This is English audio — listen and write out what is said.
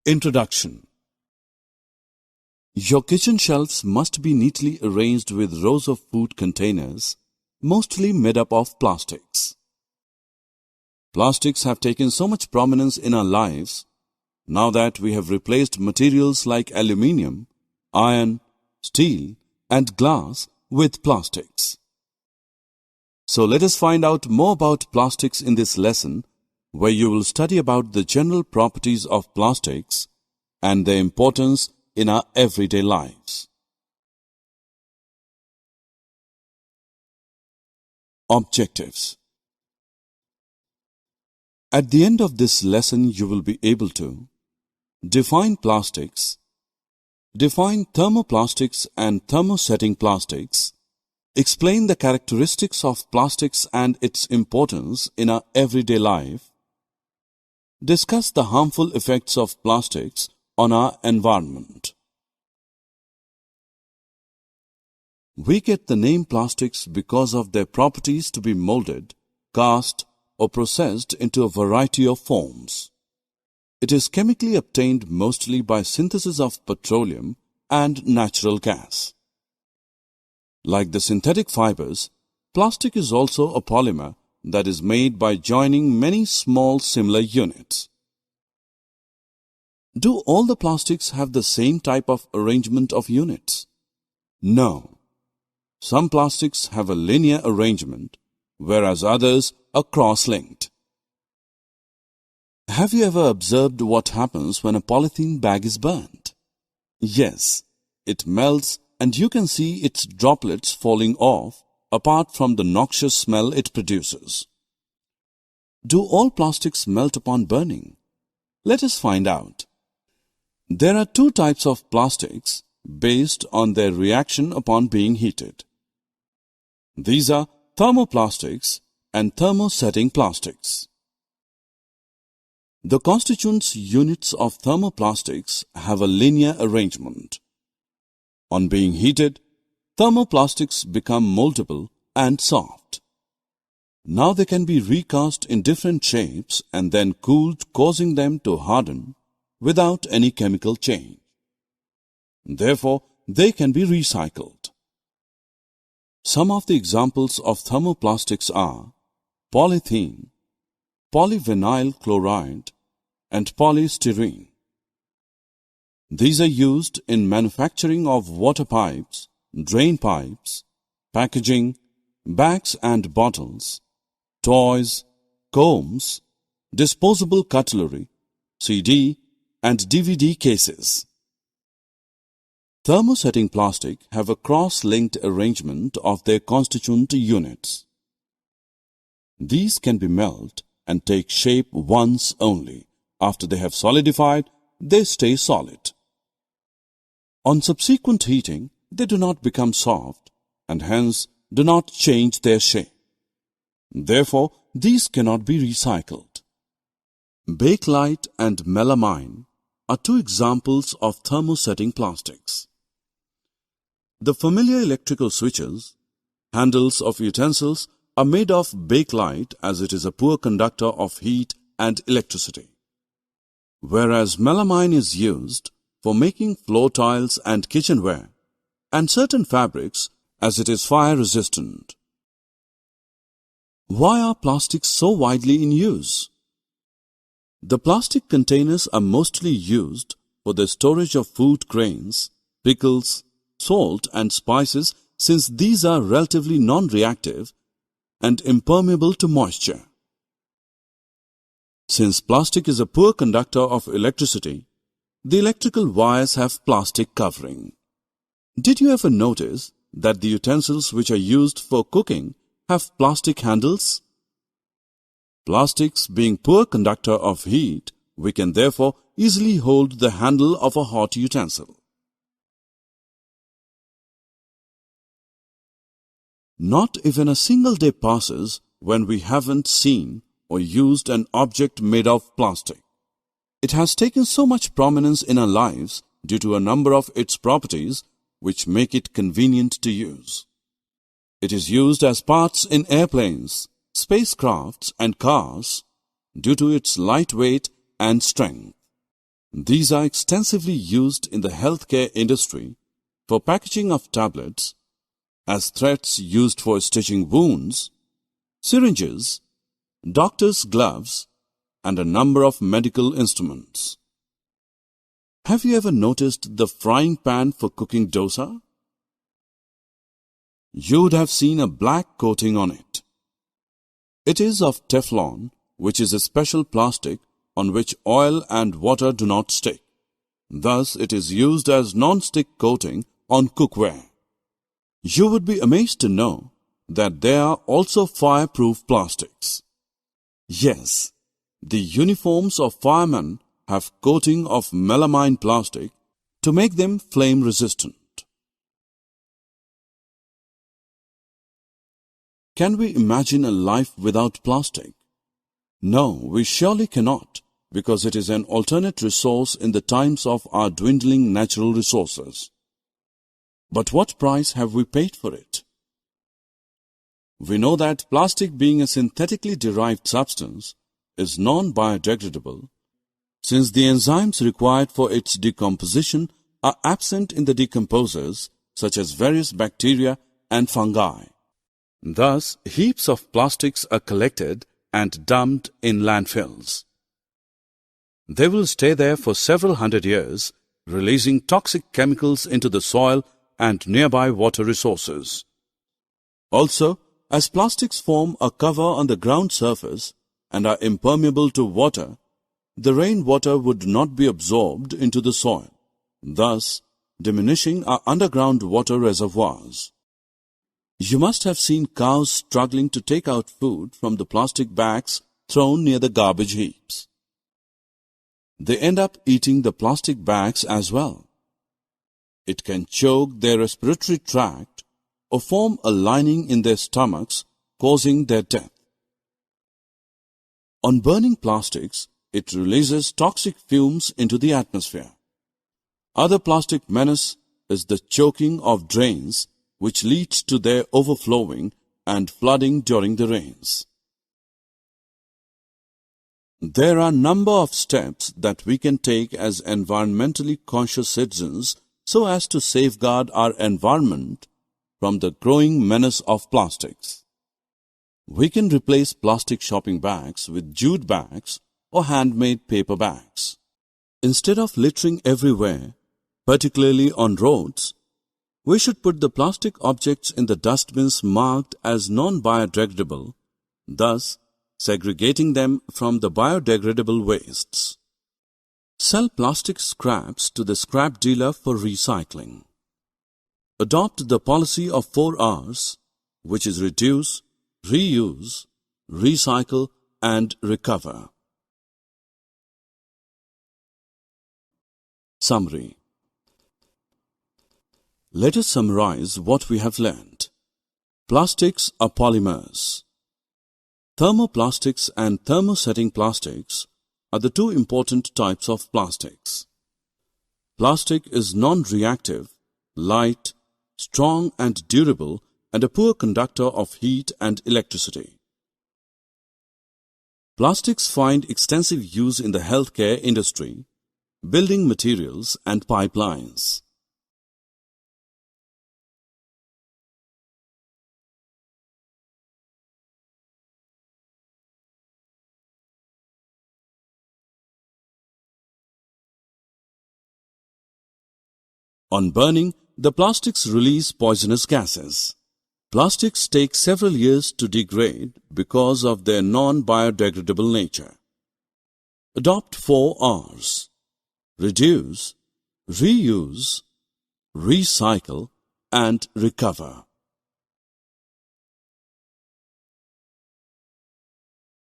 Introduction. Your kitchen shelves must be neatly arranged with rows of food containers, mostly made up of plastics. Plastics have taken so much prominence in our lives now that we have replaced materials like aluminium, iron, steel, and glass with plastics. So let us find out more about plastics in this lesson, where you will study about the general properties of plastics and their importance in our everyday lives. Objectives. At the end of this lesson, you will be able to define plastics, define thermoplastics and thermosetting plastics, explain the characteristics of plastics and its importance in our everyday life, discuss the harmful effects of plastics on our environment. We get the name plastics because of their properties to be molded, cast, or processed into a variety of forms. It is chemically obtained mostly by synthesis of petroleum and natural gas. Like the synthetic fibers, plastic is also a polymer that is made by joining many small similar units. Do all the plastics have the same type of arrangement of units? No. Some plastics have a linear arrangement, whereas others are cross-linked. Have you ever observed what happens when a polythene bag is burnt? Yes, it melts and you can see its droplets falling off apart from the noxious smell it produces. Do all plastics melt upon burning? Let us find out. There are two types of plastics based on their reaction upon being heated. These are thermoplastics and thermosetting plastics. The constituent units of thermoplastics have a linear arrangement. On being heated, thermoplastics become moldable and soft. Now they can be recast in different shapes and then cooled, causing them to harden without any chemical change. Therefore, they can be recycled. Some of the examples of thermoplastics are polythene, polyvinyl chloride, and polystyrene. These are used in manufacturing of water pipes, drain pipes, packaging, bags and bottles, toys, combs, disposable cutlery, CD and DVD cases. Thermosetting plastic have a cross-linked arrangement of their constituent units. These can be melted and take shape once only. After they have solidified, they stay solid. On subsequent heating, they do not become soft and hence do not change their shape. Therefore, these cannot be recycled. Bakelite and melamine are two examples of thermosetting plastics. The familiar electrical switches, handles of utensils are made of bakelite as it is a poor conductor of heat and electricity, whereas melamine is used for making floor tiles and kitchenware and certain fabrics as it is fire resistant. Why are plastics so widely in use? The plastic containers are mostly used for the storage of food grains, pickles, salt and spices, since these are relatively non-reactive and impermeable to moisture. Since plastic is a poor conductor of electricity, the electrical wires have plastic covering. Did you ever notice that the utensils which are used for cooking have plastic handles? Plastics being poor conductor of heat, we can therefore easily hold the handle of a hot utensil. Not even a single day passes when we haven't seen or used an object made of plastic. It has taken so much prominence in our lives due to a number of its properties which make it convenient to use. It is used as parts in airplanes, spacecrafts and cars due to its light weight and strength. These are extensively used in the healthcare industry for packaging of tablets, as threads used for stitching wounds, syringes, doctor's gloves, and a number of medical instruments. Have you ever noticed the frying pan for cooking dosa? You would have seen a black coating on it. It is of Teflon, which is a special plastic on which oil and water do not stick. Thus, it is used as non-stick coating on cookware. You would be amazed to know that there are also fireproof plastics. Yes, the uniforms of firemen have coating of melamine plastic to make them flame resistant. Can we imagine a life without plastic? No, we surely cannot, because it is an alternate resource in the times of our dwindling natural resources. But what price have we paid for it? We know that plastic, being a synthetically derived substance, is non-biodegradable, since the enzymes required for its decomposition are absent in the decomposers, such as various bacteria and fungi. Thus, heaps of plastics are collected and dumped in landfills. They will stay there for several hundred years, releasing toxic chemicals into the soil and nearby water resources. Also, as plastics form a cover on the ground surface and are impermeable to water, the rainwater would not be absorbed into the soil, thus diminishing our underground water reservoirs. You must have seen cows struggling to take out food from the plastic bags thrown near the garbage heaps. They end up eating the plastic bags as well. It can choke their respiratory tract or form a lining in their stomachs, causing their death. On burning plastics, it releases toxic fumes into the atmosphere. Other plastic menace is the choking of drains, which leads to their overflowing and flooding during the rains. There are a number of steps that we can take as environmentally conscious citizens so as to safeguard our environment from the growing menace of plastics. We can replace plastic shopping bags with jute bags or handmade paper bags. Instead of littering everywhere, particularly on roads, we should put the plastic objects in the dustbins marked as non-biodegradable, thus segregating them from the biodegradable wastes. Sell plastic scraps to the scrap dealer for recycling. Adopt the policy of 4 Rs, which is reduce, reuse, recycle, and recover. Summary. Let us summarize what we have learned. Plastics are polymers. Thermoplastics and thermosetting plastics are the 2 important types of plastics. Plastic is non-reactive, light, strong and durable, and a poor conductor of heat and electricity. Plastics find extensive use in the healthcare industry, building materials, and pipelines. On burning, the plastics release poisonous gases. Plastics take several years to degrade because of their non-biodegradable nature. Adopt 4 Rs. Reduce, reuse, recycle, and recover.